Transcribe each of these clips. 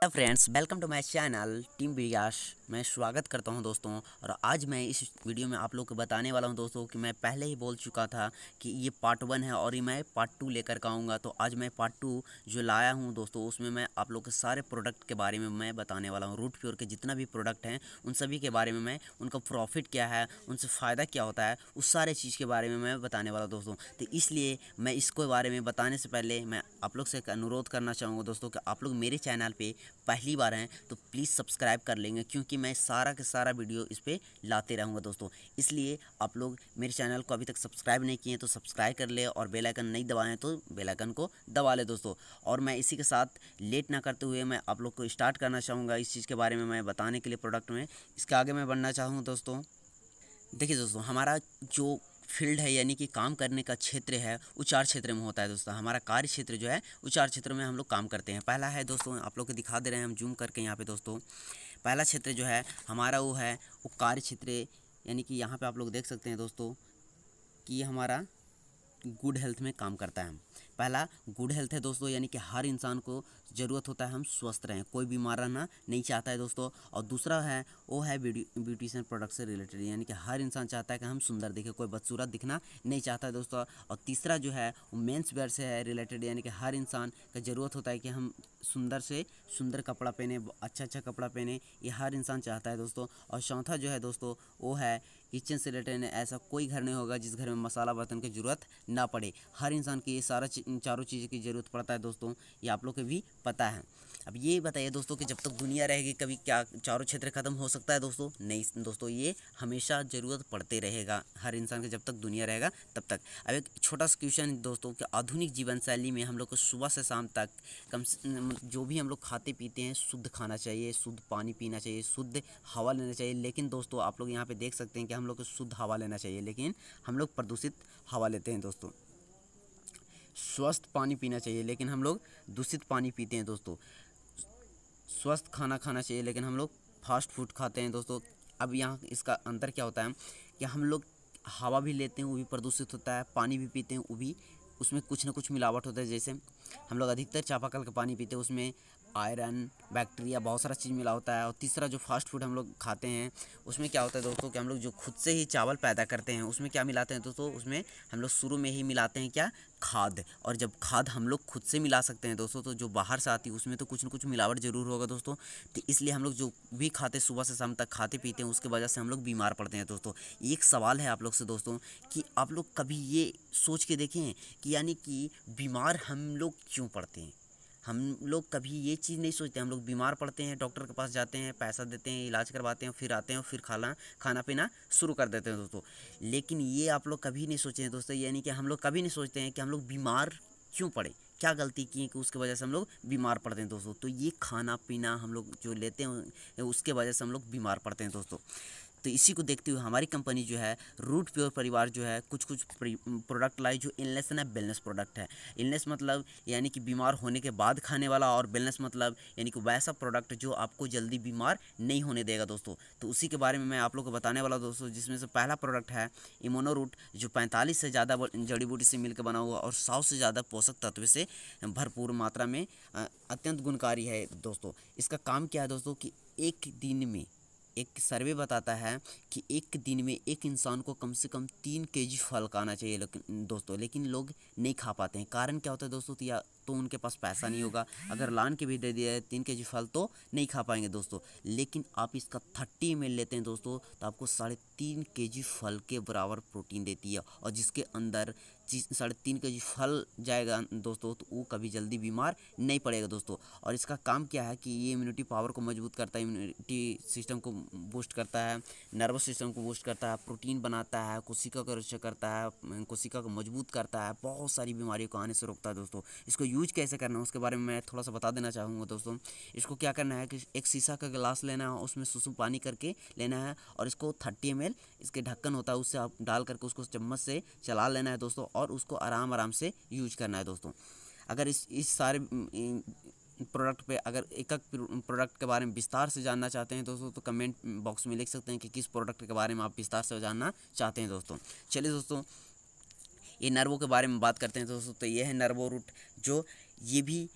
Hello friends, welcome to my channel team Vikas. मैं स्वागत करता हूं दोस्तों। और आज मैं इस वीडियो में आप लोग को बताने वाला हूं दोस्तों कि मैं पहले ही बोल चुका था कि ये पार्ट 1 है और ये मैं पार्ट 2 लेकर के आऊँगा। तो आज मैं पार्ट 2 जो लाया हूं दोस्तों, उसमें मैं आप लोग के सारे प्रोडक्ट के बारे में मैं बताने वाला हूँ। रूट प्योर के जितना भी प्रोडक्ट हैं उन सभी के बारे में मैं, उनका प्रॉफिट क्या है, उनसे फ़ायदा क्या होता है, उस सारे चीज़ के बारे में मैं बताने वाला दोस्तों। तो इसलिए मैं इसको बारे में बताने से पहले मैं आप लोग से एक अनुरोध करना चाहूँगा दोस्तों कि आप लोग मेरे चैनल पे पहली बार हैं तो प्लीज़ सब्सक्राइब कर लेंगे, क्योंकि मैं सारा का सारा वीडियो इस पर लाते रहूँगा दोस्तों। इसलिए आप लोग मेरे चैनल को अभी तक सब्सक्राइब नहीं किए तो सब्सक्राइब कर ले, और बेल आइकन नहीं दबाएं तो बेल आइकन को दबा ले दोस्तों। और मैं इसी के साथ लेट ना करते हुए मैं आप लोग को स्टार्ट करना चाहूँगा इस चीज़ के बारे में मैं बताने के लिए प्रोडक्ट में। इसके आगे मैं बढ़ना चाहूँ दोस्तों। देखिए दोस्तों, हमारा जो फील्ड है यानी कि काम करने का क्षेत्र है वो 4 क्षेत्र में होता है दोस्तों। हमारा कार्य क्षेत्र जो है वो 4 क्षेत्रों में हम लोग काम करते हैं। पहला है दोस्तों, आप लोग को दिखा दे रहे हैं हम जूम करके यहाँ पे दोस्तों। पहला क्षेत्र जो है हमारा वो है वो कार्य क्षेत्र, यानी कि यहाँ पे आप लोग देख सकते हैं दोस्तों कि ये हमारा गुड हेल्थ में काम करता है। पहला गुड हेल्थ है दोस्तों, यानी कि हर इंसान को ज़रूरत होता है हम स्वस्थ रहें, कोई बीमार रहना नहीं चाहता है दोस्तों। और दूसरा है वो है ब्यूटिशियन प्रोडक्ट से रिलेटेड, यानी कि हर इंसान चाहता है कि हम सुंदर दिखें, कोई बदसूरत दिखना नहीं चाहता है दोस्तों। और तीसरा जो है वो मेंस वेयर से है रिलेटेड, यानी कि हर इंसान का ज़रूरत होता है कि हम सुंदर से सुंदर कपड़ा पहने, अच्छा कपड़ा पहने, ये हर इंसान चाहता है दोस्तों। और चौथा जो है दोस्तों वो है किचन से रिलेटेड। ऐसा कोई घर नहीं होगा जिस घर में मसाला बर्तन की ज़रूरत ना पड़े, हर इंसान की ये चारों चीज़ों की ज़रूरत पड़ता है दोस्तों, ये आप लोग को भी पता है। अब ये बताइए दोस्तों कि जब तक दुनिया रहेगी कभी क्या चारों क्षेत्र ख़त्म हो सकता है दोस्तों? नहीं दोस्तों, ये हमेशा ज़रूरत पड़ते रहेगा हर इंसान के, जब तक दुनिया रहेगा तब तक। अब एक छोटा सा क्वेश्चन दोस्तों कि आधुनिक जीवन शैली में हम लोग को सुबह से शाम तक जो भी हम लोग खाते पीते हैं शुद्ध खाना चाहिए, शुद्ध पानी पीना चाहिए, शुद्ध हवा लेना चाहिए। लेकिन दोस्तों आप लोग यहाँ पे देख सकते हैं कि हम लोग को शुद्ध हवा लेना चाहिए, लेकिन हम लोग प्रदूषित हवा लेते हैं दोस्तों। स्वस्थ पानी पीना चाहिए लेकिन हम लोग दूषित पानी पीते हैं दोस्तों। स्वस्थ खाना खाना चाहिए लेकिन हम लोग फास्ट फूड खाते हैं दोस्तों। अब यहाँ इसका अंतर क्या होता है कि हम लोग हवा भी लेते हैं वो भी प्रदूषित होता है, पानी भी पीते हैं वो भी उसमें कुछ ना कुछ मिलावट होता है। जैसे हम लोग अधिकतर चापाकल का पानी पीते हैं, उसमें आयरन, बैक्टीरिया, बहुत सारा चीज़ मिला होता है। और तीसरा जो फास्ट फूड हम लोग खाते हैं उसमें क्या होता है दोस्तों कि हम लोग जो खुद से ही चावल पैदा करते हैं उसमें क्या मिलाते हैं दोस्तों, उसमें हम लोग शुरू में ही मिलाते हैं क्या, खाद। और जब खाद हम लोग खुद से मिला सकते हैं दोस्तों, तो जो बाहर से आती है उसमें तो कुछ न कुछ मिलावट ज़रूर होगा दोस्तों। तो इसलिए हम लोग जो भी खाते सुबह से शाम तक खाते पीते हैं उसके वजह से हम लोग बीमार पड़ते हैं दोस्तों। एक सवाल है आप लोग से दोस्तों कि आप लोग कभी ये सोच के देखें कि यानी कि बीमार हम लोग क्यों पड़ते हैं? हम लोग कभी ये चीज़ नहीं सोचते, हम लोग बीमार पड़ते हैं, डॉक्टर के पास जाते हैं, पैसा देते हैं, इलाज करवाते हैं, फिर आते हैं और फिर खाना पीना शुरू कर देते हैं दोस्तों। लेकिन ये आप लोग कभी नहीं सोचे हैं दोस्तों, यानी कि हम लोग कभी नहीं सोचते हैं कि हम लोग बीमार क्यों पड़े, क्या गलती की कि उसके वजह से हम लोग बीमार पड़ते हैं दोस्तों। तो ये खाना पीना हम लोग जो लेते हैं उसके वजह से हम लोग बीमार पड़ते हैं दोस्तों। तो इसी को देखते हुए हमारी कंपनी जो है रूट प्योर परिवार जो है कुछ प्रोडक्ट लाई जो इलनेस एंड वेलनेस प्रोडक्ट है। इलनेस मतलब यानी कि बीमार होने के बाद खाने वाला, और वेलनेस मतलब यानी कि वैसा प्रोडक्ट जो आपको जल्दी बीमार नहीं होने देगा दोस्तों। तो उसी के बारे में मैं आप लोग को बताने वाला दोस्तों, जिसमें से पहला प्रोडक्ट है इम्यूनो रूट, जो 45 से ज़्यादा जड़ी बूटी से मिलकर बना हुआ और 100 से ज़्यादा पोषक तत्व से भरपूर मात्रा में अत्यंत गुणकारी है दोस्तों। इसका काम क्या है दोस्तों कि एक दिन में एक सर्वे बताता है कि एक दिन में एक इंसान को कम से कम 3 केजी फल खाना चाहिए लेकिन लोग नहीं खा पाते हैं। कारण क्या होता है दोस्तों? तो या तो उनके पास पैसा नहीं होगा, अगर लान के भी दे दिया है 3 केजी फल तो नहीं खा पाएंगे दोस्तों। लेकिन आप इसका 30 ml लेते हैं दोस्तों तो आपको 3.5 केजी फल के बराबर प्रोटीन देती है, और जिसके अंदर 3.5 केजी फल जाएगा दोस्तों तो वो कभी जल्दी बीमार नहीं पड़ेगा दोस्तों। और इसका काम क्या है कि ये इम्यूनिटी पावर को मजबूत करता है, इम्यूनिटी सिस्टम को बूस्ट करता है, नर्वस सिस्टम को बूस्ट करता है, प्रोटीन बनाता है, कोशिका को रक्षा करता है, कोशिका को मजबूत करता है, बहुत सारी बीमारियों को आने से रोकता है दोस्तों। इसको यूज कैसे करना है उसके बारे में मैं थोड़ा सा बता देना चाहूँगा दोस्तों। इसको क्या करना है कि एक शीशा का गिलास लेना है, उसमें सुसु पानी करके लेना है, और इसको 30 ml इसके ढक्कन होता है उससे आप डाल करके उसको चम्मच से चला लेना है दोस्तों, और उसको आराम से यूज करना है दोस्तों। अगर इस सारे प्रोडक्ट पे अगर एक प्रोडक्ट के बारे में विस्तार से जानना चाहते हैं दोस्तों तो कमेंट बॉक्स में लिख सकते हैं कि किस प्रोडक्ट के बारे में आप विस्तार से जानना चाहते हैं दोस्तों। चलिए दोस्तों, ये नर्वो के बारे में बात करते हैं दोस्तों। तो ये है नर्वो रूट, जो ये भी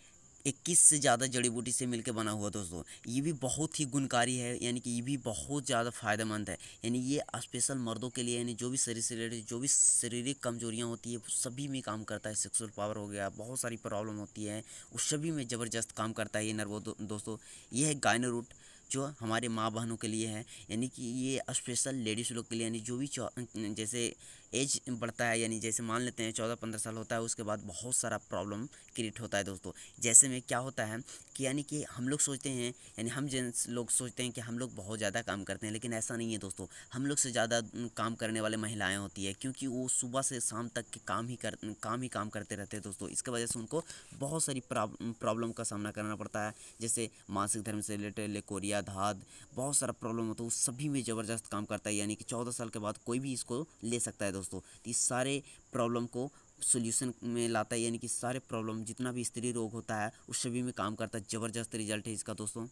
21 से ज़्यादा जड़ी बूटी से मिलकर बना हुआ दोस्तों। ये भी बहुत ही गुणकारी है, यानी कि ये भी बहुत ज़्यादा फ़ायदेमंद है। यानी ये स्पेशल मर्दों के लिए, यानी जो भी शरीर से रिलेटेड जो भी शारीरिक कमजोरियाँ होती है सभी में काम करता है। सेक्सुअल पावर हो गया, बहुत सारी प्रॉब्लम होती है, उस सभी में ज़बरदस्त काम करता है ये नर्वो दोस्तों। ये है गायनो रूट जो हमारे माँ बहनों के लिए है, यानी कि ये स्पेशल लेडीज़ लोग के लिए, यानी जो भी जैसे एज बढ़ता है, यानी जैसे मान लेते हैं 14-15 साल होता है, उसके बाद बहुत सारा प्रॉब्लम क्रिएट होता है दोस्तों। जैसे में क्या होता है कि यानी कि हम लोग सोचते हैं, यानी हम जेंट्स लोग सोचते हैं कि हम लोग बहुत ज़्यादा काम करते हैं, लेकिन ऐसा नहीं है दोस्तों। हम लोग से ज़्यादा काम करने वाले महिलाएं होती है, क्योंकि वो सुबह से शाम तक के काम करते रहते हैं दोस्तों। इसकी वजह से उनको बहुत सारी प्रॉब्लम का सामना करना पड़ता है, जैसे मासिक धर्म से रिलेटेड लेकोरिया, धाद, बहुत सारा प्रॉब्लम होता है, वो सभी में ज़बरदस्त काम करता है। यानी कि 14 साल के बाद कोई भी इसको ले सकता है दोस्तों। तो इस सारे प्रॉब्लम को सोल्यूशन में लाता है, यानी कि सारे प्रॉब्लम जितना भी स्त्री रोग होता है उस सभी में काम करता है। ज़बरदस्त रिजल्ट है इसका दोस्तों।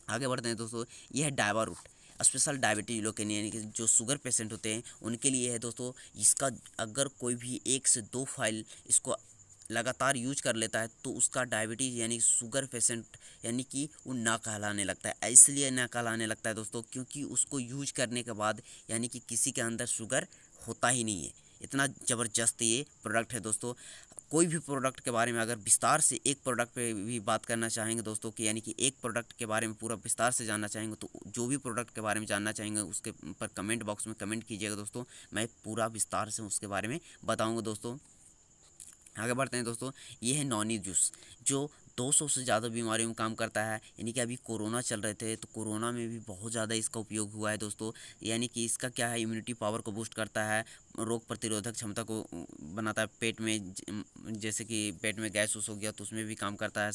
आगे बढ़ते हैं दोस्तों। यह है डायवा रूट, स्पेशल डायबिटीज लोग के लिए, यानी कि जो शुगर पेशेंट होते हैं उनके लिए है दोस्तों। इसका अगर कोई भी 1 से 2 फाइल इसको लगातार यूज कर लेता है तो उसका डायबिटीज़ यानी शुगर पेशेंट यानी कि वो ना कहलाने लगता है। इसलिए ना कहलाने लगता है दोस्तों क्योंकि उसको यूज करने के बाद यानी कि किसी के अंदर शुगर होता ही नहीं है। इतना ज़बरदस्त ये प्रोडक्ट है दोस्तों। कोई भी प्रोडक्ट के बारे में अगर विस्तार से एक प्रोडक्ट पे भी बात करना चाहेंगे दोस्तों, कि यानी कि एक प्रोडक्ट के बारे में पूरा विस्तार से जानना चाहेंगे, तो जो भी प्रोडक्ट के बारे में जानना चाहेंगे उसके ऊपर कमेंट बॉक्स में कमेंट कीजिएगा दोस्तों। मैं पूरा विस्तार से उसके बारे में बताऊँगा दोस्तों। आगे बढ़ते हैं दोस्तों। ये है नॉनी जूस जो 200 से ज़्यादा बीमारियों में काम करता है। यानी कि अभी कोरोना चल रहे थे तो कोरोना में भी बहुत ज़्यादा इसका उपयोग हुआ है दोस्तों। यानी कि इसका क्या है, इम्यूनिटी पावर को बूस्ट करता है, रोग प्रतिरोधक क्षमता को बनाता है, पेट में जैसे कि पेट में गैस हो गया तो उसमें भी काम करता है,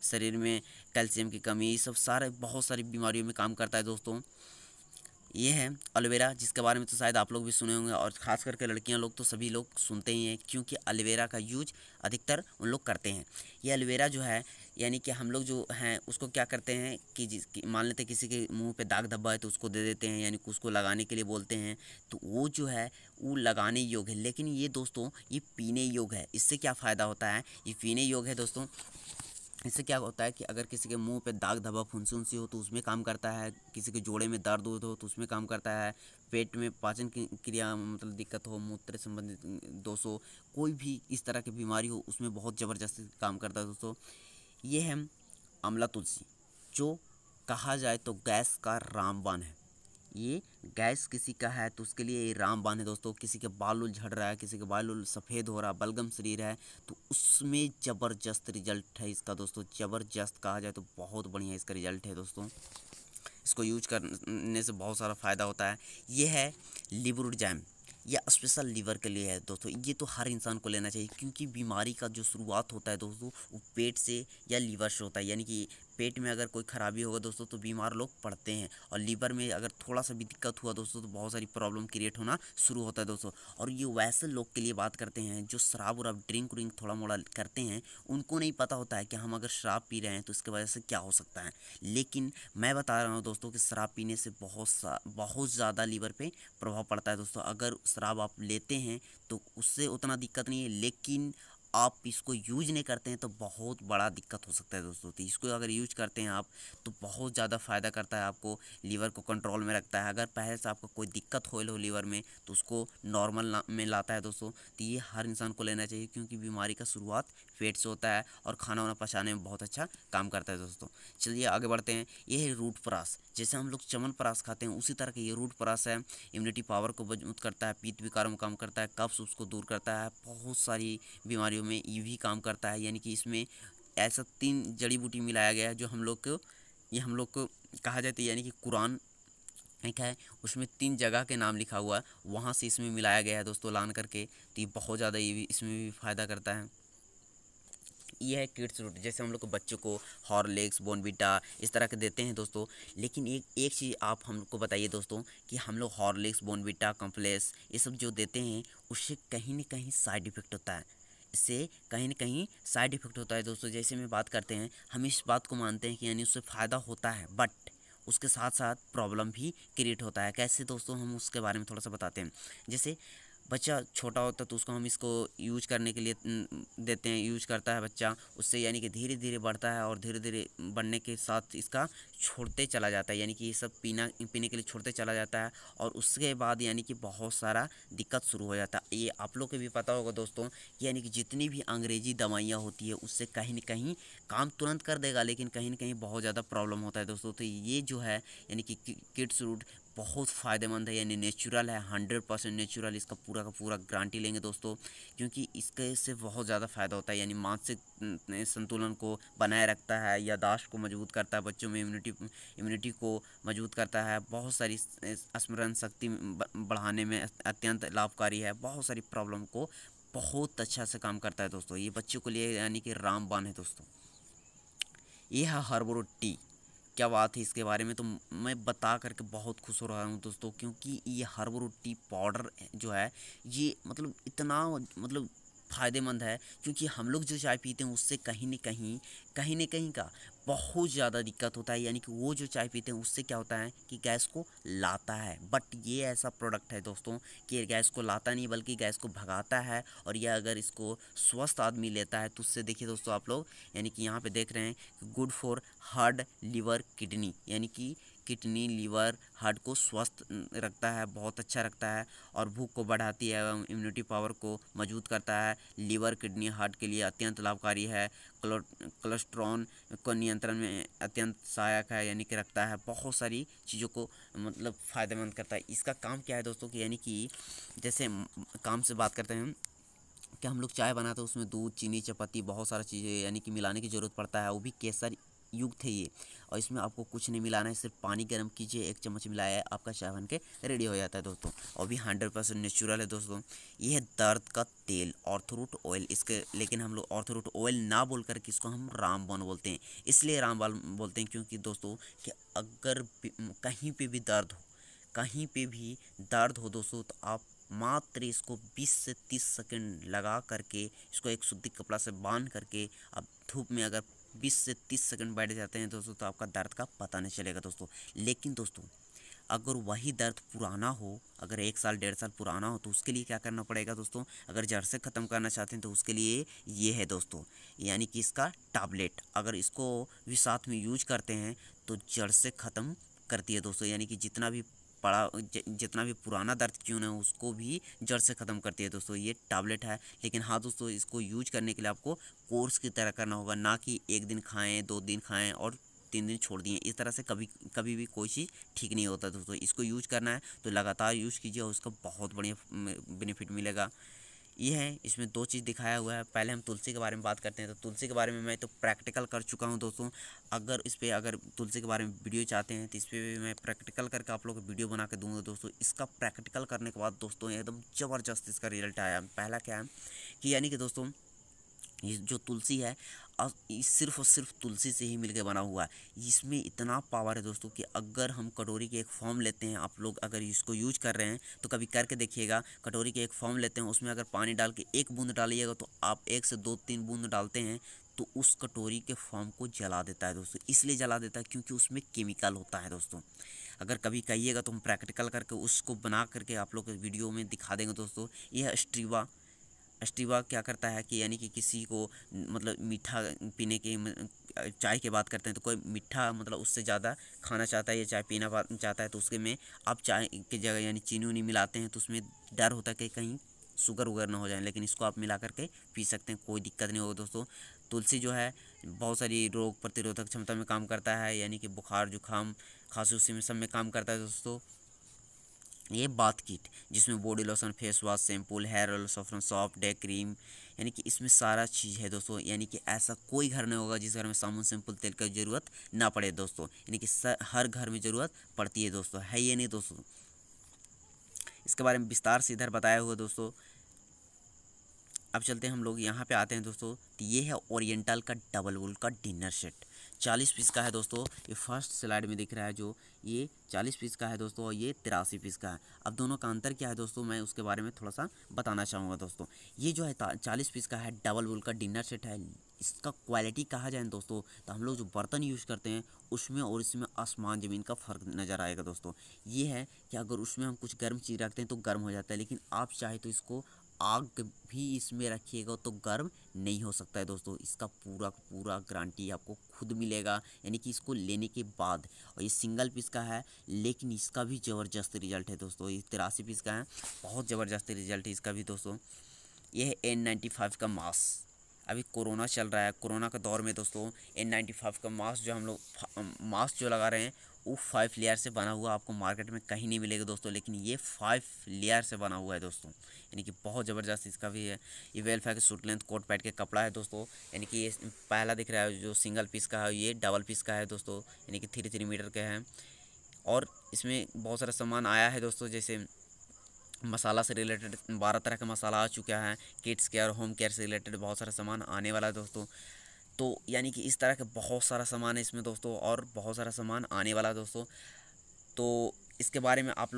शरीर में कैल्शियम की कमी, ये सब सारे बहुत सारी बीमारियों में काम करता है दोस्तों। ये है एलोवेरा, जिसके बारे में तो शायद आप लोग भी सुने होंगे, और ख़ास करके लड़कियां लोग तो सभी लोग सुनते ही हैं, क्योंकि एलोवेरा का यूज अधिकतर उन लोग करते हैं। ये एलोवेरा जो है यानी कि हम लोग जो हैं उसको क्या करते हैं कि मान लेते हैं किसी के मुंह पे दाग धब्बा है तो उसको दे देते हैं, यानी कि उसको लगाने के लिए बोलते हैं, तो वो जो है वो लगाने योग्य है। लेकिन ये दोस्तों ये पीने योग्य है। इससे क्या फ़ायदा होता है, ये पीने योग्य है दोस्तों। इससे क्या होता है कि अगर किसी के मुंह पे दाग धब्बा फुंसी उनसी हो तो उसमें काम करता है, किसी के जोड़े में दर्द हो तो उसमें काम करता है, पेट में पाचन की क्रिया मतलब दिक्कत हो, मूत्र संबंधित दोषों, कोई भी इस तरह की बीमारी हो उसमें बहुत ज़बरदस्त काम करता है दोस्तों। ये है आंवला तुलसी, जो कहा जाए तो गैस का रामबाण है। ये गैस किसी का है तो उसके लिए ये रामबाण है दोस्तों। किसी के बाल उल झड़ रहा है, किसी के बाल उल सफ़ेद हो रहा है, बलगम शरीर है, तो उसमें ज़बरदस्त रिजल्ट है इसका दोस्तों। ज़बरदस्त कहा जाए तो बहुत बढ़िया इसका रिजल्ट है दोस्तों। इसको यूज करने से बहुत सारा फ़ायदा होता है। ये है लिवरुड जैम, यह स्पेशल लीवर के लिए है दोस्तों। ये तो हर इंसान को लेना चाहिए, क्योंकि बीमारी का जो शुरुआत होता है दोस्तों वो पेट से या लीवर से होता है। यानी कि पेट में अगर कोई ख़राबी होगा दोस्तों तो बीमार लोग पड़ते हैं, और लीवर में अगर थोड़ा सा भी दिक्कत हुआ दोस्तों तो बहुत सारी प्रॉब्लम क्रिएट होना शुरू होता है दोस्तों। और ये वैसे लोग के लिए बात करते हैं जो शराब वराब ड्रिंक व्रिंक थोड़ा मोड़ा करते हैं, उनको नहीं पता होता है कि हम अगर शराब पी रहे हैं तो इसके वजह से क्या हो सकता है। लेकिन मैं बता रहा हूँ दोस्तों कि शराब पीने से बहुत ज़्यादा लीवर पे प्रभाव पड़ता है दोस्तों। अगर शराब आप लेते हैं तो उससे उतना दिक्कत नहीं है, लेकिन आप इसको यूज नहीं करते हैं तो बहुत बड़ा दिक्कत हो सकता है दोस्तों। तो इसको अगर यूज करते हैं आप तो बहुत ज़्यादा फ़ायदा करता है, आपको लीवर को कंट्रोल में रखता है। अगर पहले से आपको कोई दिक्कत हो लीवर में तो उसको नॉर्मल में लाता है दोस्तों। तो ये हर इंसान को लेना चाहिए, क्योंकि बीमारी का शुरुआत पेट से होता है और खाना वाना पचाने में बहुत अच्छा काम करता है दोस्तों। चलिए आगे बढ़ते हैं। ये है रूट प्रास, जैसे हम लोग च्यवनप्राश खाते हैं उसी तरह के ये रूट प्रास है। इम्यूनिटी पावर को मजबूत करता है, पित्त विकारों में काम करता है, कब्ज उसको दूर करता है, बहुत सारी बीमारियों में ये भी काम करता है। यानी कि इसमें ऐसा 3 जड़ी बूटी मिलाया गया है जो हम लोग को कहा जाता है, यानी कि कुरान एक है उसमें 3 जगह के नाम लिखा हुआ है, वहाँ से इसमें मिलाया गया है दोस्तों लान करके। तो ये बहुत ज़्यादा ये भी इसमें भी फ़ायदा करता है। ये है किड्स रूट, जैसे हम लोग को बच्चों को हॉर्लिक्स बॉर्नवीटा इस तरह के देते हैं दोस्तों। लेकिन एक चीज़ आप हम लोग को बताइए दोस्तों कि हम लोग हॉर्लिक्स बॉर्नवीटा कॉम्प्लेक्स ये सब जो देते हैं उससे कहीं ना कहीं साइड इफ़ेक्ट होता है। इससे कहीं ना कहीं साइड इफ़ेक्ट होता है दोस्तों। जैसे में बात करते हैं, हम इस बात को मानते हैं कि यानी उससे फ़ायदा होता है, बट उसके साथ साथ प्रॉब्लम भी क्रिएट होता है। कैसे दोस्तों, हम उसके बारे में थोड़ा सा बताते हैं। जैसे बच्चा छोटा होता है तो उसको हम इसको यूज करने के लिए देते हैं, यूज करता है बच्चा, उससे यानी कि धीरे धीरे बढ़ता है और धीरे धीरे बढ़ने के साथ इसका छोड़ते चला जाता है, यानी कि ये सब पीने के लिए छोड़ते चला जाता है। और उसके बाद यानी कि बहुत सारा दिक्कत शुरू हो जाता है। ये आप लोग को भी पता होगा दोस्तों कि यानी कि जितनी भी अंग्रेजी दवाइयाँ होती है उससे कहीं न कहीं काम तुरंत कर देगा, लेकिन कहीं न कहीं बहुत ज़्यादा प्रॉब्लम होता है दोस्तों। तो ये जो है यानी कि किड्स रूट बहुत फ़ायदेमंद है, यानी नेचुरल है, 100% नेचुरल, इसका पूरा का पूरा गारंटी लेंगे दोस्तों, क्योंकि इसके से बहुत ज़्यादा फ़ायदा होता है। यानी मानसिक संतुलन को बनाए रखता है, याददाश्त को मजबूत करता है, बच्चों में इम्यूनिटी को मजबूत करता है, बहुत सारी स्मरण शक्ति बढ़ाने में अत्यंत लाभकारी है, बहुत सारी प्रॉब्लम को बहुत अच्छा से काम करता है दोस्तों। ये बच्चों के लिए यानी कि रामबाण है दोस्तों। ये है हर्बल टी। क्या बात है, इसके बारे में तो मैं बता करके बहुत खुश हो रहा हूँ दोस्तों, क्योंकि ये हर्बल टी पाउडर जो है ये मतलब इतना मतलब फ़ायदेमंद है, क्योंकि हम लोग जो चाय पीते हैं उससे कहीं न कहीं का बहुत ज़्यादा दिक्कत होता है। यानी कि वो जो चाय पीते हैं उससे क्या होता है कि गैस को लाता है, बट ये ऐसा प्रोडक्ट है दोस्तों कि गैस को लाता नहीं बल्कि गैस को भगाता है। और यह अगर इसको स्वस्थ आदमी लेता है तो उससे देखिए दोस्तों आप लोग, यानी कि यहाँ पे देख रहे हैं good for heart liver kidney, यानी कि किडनी लीवर हार्ट को स्वस्थ रखता है, बहुत अच्छा रखता है। और भूख को बढ़ाती है एवं इम्यूनिटी पावर को मजबूत करता है। लीवर किडनी हार्ट के लिए अत्यंत लाभकारी है। कोलेस्ट्रॉल को नियंत्रण में अत्यंत सहायक है, यानी कि रखता है, बहुत सारी चीज़ों को मतलब फ़ायदेमंद करता है। इसका काम क्या है दोस्तों कि यानी कि जैसे काम से बात करते हैं कि हम लोग चाय बनाते हैं उसमें दूध चीनी चपाती बहुत सारा चीज़ें यानी कि मिलाने की ज़रूरत पड़ता है, वो भी केसर युक्त है ये। और इसमें आपको कुछ नहीं मिलाना है, सिर्फ पानी गर्म कीजिए, 1 चम्मच मिलाया है, आपका चाय बन के रेडी हो जाता है दोस्तों। और भी 100% नेचुरल है दोस्तों। ये है दर्द का तेल ऑर्थरूट ऑयल, इसके लेकिन हम लोग ऑर्थरूट ऑयल ना बोल करके इसको हम रामबाण बोलते हैं। इसलिए रामबाण बोलते हैं क्योंकि दोस्तों कि अगर कहीं पे भी दर्द हो, कहीं पे भी दर्द हो दोस्तों, तो आप मात्र इसको 20 से 30 सेकंड लगा करके इसको एक सूती कपड़ा से बांध करके आप धूप में अगर 20 से 30 सेकंड बैठ जाते हैं दोस्तों, तो आपका दर्द का पता नहीं चलेगा दोस्तों। लेकिन दोस्तों अगर वही दर्द पुराना हो, अगर 1 साल 1.5 साल पुराना हो, तो उसके लिए क्या करना पड़ेगा दोस्तों? अगर जड़ से ख़त्म करना चाहते हैं तो उसके लिए ये है दोस्तों, यानी कि इसका टैबलेट, अगर इसको भी साथ में यूज करते हैं तो जड़ से ख़त्म करती है दोस्तों। यानी कि जितना भी पुराना दर्द क्यों ना हो उसको भी जड़ से ख़त्म करती है दोस्तों, ये टैबलेट है। लेकिन हाँ दोस्तों, इसको यूज करने के लिए आपको कोर्स की तरह करना होगा, ना कि 1 दिन खाएं 2 दिन खाएं और 3 दिन छोड़ दिए। इस तरह से कभी भी कोई चीज़ ठीक नहीं होता दोस्तों। इसको यूज करना है तो लगातार यूज़ कीजिए और उसका बहुत बढ़िया बेनिफिट मिलेगा। ये है, इसमें 2 चीज़ दिखाया हुआ है। पहले हम तुलसी के बारे में बात करते हैं, तो तुलसी के बारे में मैं तो प्रैक्टिकल कर चुका हूँ दोस्तों। अगर तुलसी के बारे में वीडियो चाहते हैं तो इस पर भी मैं प्रैक्टिकल करके आप लोग को वीडियो बना के दूँगा दोस्तों। इसका प्रैक्टिकल करने के बाद दोस्तों एकदम ज़बरदस्त इसका रिजल्ट आया। पहला क्या है कि यानी कि दोस्तों ये जो तुलसी है सिर्फ़ और सिर्फ तुलसी से ही मिलकर बना हुआ है। इसमें इतना पावर है दोस्तों कि अगर हम कटोरी की एक फॉर्म लेते हैं, आप लोग अगर इसको यूज कर रहे हैं तो कभी करके देखिएगा। कटोरी की एक फॉर्म लेते हैं, उसमें अगर पानी डाल के 1 बूंद डालिएगा तो आप 1 से 2-3 बूंद डालते हैं तो उस कटोरी के फॉर्म को जला देता है दोस्तों। इसलिए जला देता है क्योंकि उसमें केमिकल होता है दोस्तों। अगर कभी कहिएगा तो हम प्रैक्टिकल करके उसको बना करके आप लोग वीडियो में दिखा देंगे दोस्तों। यह स्टीवा क्या करता है कि यानी कि किसी को मतलब मीठा पीने की चाय की बात करते हैं तो कोई मीठा मतलब उससे ज़्यादा खाना चाहता है या चाय पीना चाहता है, तो उसके में आप चाय की जगह यानी चीनी उनी मिलाते हैं तो उसमें डर होता है कि कहीं शुगर वुगर ना हो जाए, लेकिन इसको आप मिला करके पी सकते हैं, कोई दिक्कत नहीं होगा दोस्तों। तुलसी जो है बहुत सारी रोग प्रतिरोधक क्षमता में काम करता है, यानी कि बुखार जुकाम खांसी उसी में सब में काम करता है दोस्तों। ये बाथ किट जिसमें body lotion face wash shampoo hair oil soften soft day cream, यानी कि इसमें सारा चीज़ है दोस्तों। यानी कि ऐसा कोई घर नहीं होगा जिस घर में साबुन शैम्पूल तेल की ज़रूरत ना पड़े दोस्तों, यानी कि हर घर में ज़रूरत पड़ती है दोस्तों, है ये नहीं दोस्तों। इसके बारे में विस्तार से इधर बताया हुआ दोस्तों। अब चलते हैं हम लोग यहाँ पे आते हैं दोस्तों, तो ये है ओरिएंटल का डबल वूल का डिनर सेट, 40 पीस का है दोस्तों। ये फर्स्ट स्लाइड में दिख रहा है जो ये 40 पीस का है दोस्तों और ये 83 पीस का है। अब दोनों का अंतर क्या है दोस्तों, मैं उसके बारे में थोड़ा सा बताना चाहूँगा दोस्तों। ये जो है 40 पीस का है डबल वूल का डिनर सेट है, इसका क्वालिटी कहा जाए दोस्तों तो हम लोग जो बर्तन यूज़ करते हैं उसमें और इसमें आसमान ज़मीन का फ़र्क नज़र आएगा दोस्तों। ये है कि अगर उसमें हम कुछ गर्म चीज़ रखते हैं तो गर्म हो जाता है, लेकिन आप चाहे तो इसको आग भी इसमें रखिएगा तो गर्म नहीं हो सकता है दोस्तों। इसका पूरा पूरा गारंटी आपको खुद मिलेगा, यानी कि इसको लेने के बाद। और ये सिंगल पीस का है, लेकिन इसका भी ज़बरदस्त रिजल्ट है दोस्तों। ये 83 पीस का है, बहुत ज़बरदस्त रिजल्ट है इसका भी दोस्तों। ये है N95 का मास्क। अभी कोरोना चल रहा है, कोरोना के दौर में दोस्तों N95 का मास्क जो हम लोग मास्क जो लगा रहे हैं वो 5 लेयर से बना हुआ आपको मार्केट में कहीं नहीं मिलेगा दोस्तों, लेकिन ये 5 लेयर से बना हुआ है दोस्तों, यानी कि बहुत ज़बरदस्त इसका भी है। ये वेलफेयर के सूट लेंथ कोट पैड के कपड़ा है दोस्तों, यानी कि ये पहला दिख रहा है जो सिंगल पीस का है, ये डबल पीस का है दोस्तों, यानी कि 3 मीटर के हैं। और इसमें बहुत सारा सामान आया है दोस्तों, जैसे मसाला से रिलेटेड 12 तरह का मसाला आ चुका है, किड्स केयर होम केयर से रिलेटेड बहुत सारा सामान आने वाला है दोस्तों। तो यानी कि इस तरह के बहुत सारा सामान है इसमें दोस्तों, और बहुत सारा सामान आने वाला है दोस्तों। तो इसके बारे में आप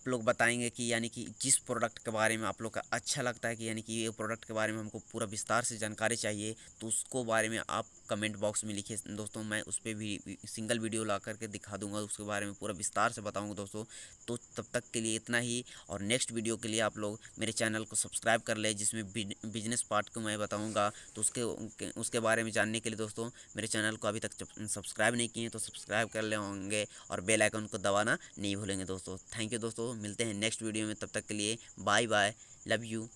लोग बताएंगे कि यानी कि जिस प्रोडक्ट के बारे में आप लोग का अच्छा लगता है कि यानी कि ये प्रोडक्ट के बारे में हमको पूरा विस्तार से जानकारी चाहिए, तो उसको बारे में आप कमेंट बॉक्स में लिखिए दोस्तों। मैं उस पर भी सिंगल वीडियो ला करके दिखा दूंगा, उसके बारे में पूरा विस्तार से बताऊंगा दोस्तों। तो तब तक के लिए इतना ही, और नेक्स्ट वीडियो के लिए आप लोग मेरे चैनल को सब्सक्राइब कर ले, जिसमें बिजनेस पार्ट को मैं बताऊँगा। तो उसके बारे में जानने के लिए दोस्तों मेरे चैनल को अभी तक सब्सक्राइब नहीं किए तो सब्सक्राइब कर ले होंगे, और बेल आइकन को दबाना नहीं भूलेंगे दोस्तों। थैंक यू दोस्तों, मिलते हैं नेक्स्ट वीडियो में, तब तक के लिए बाय बाय, लव यू।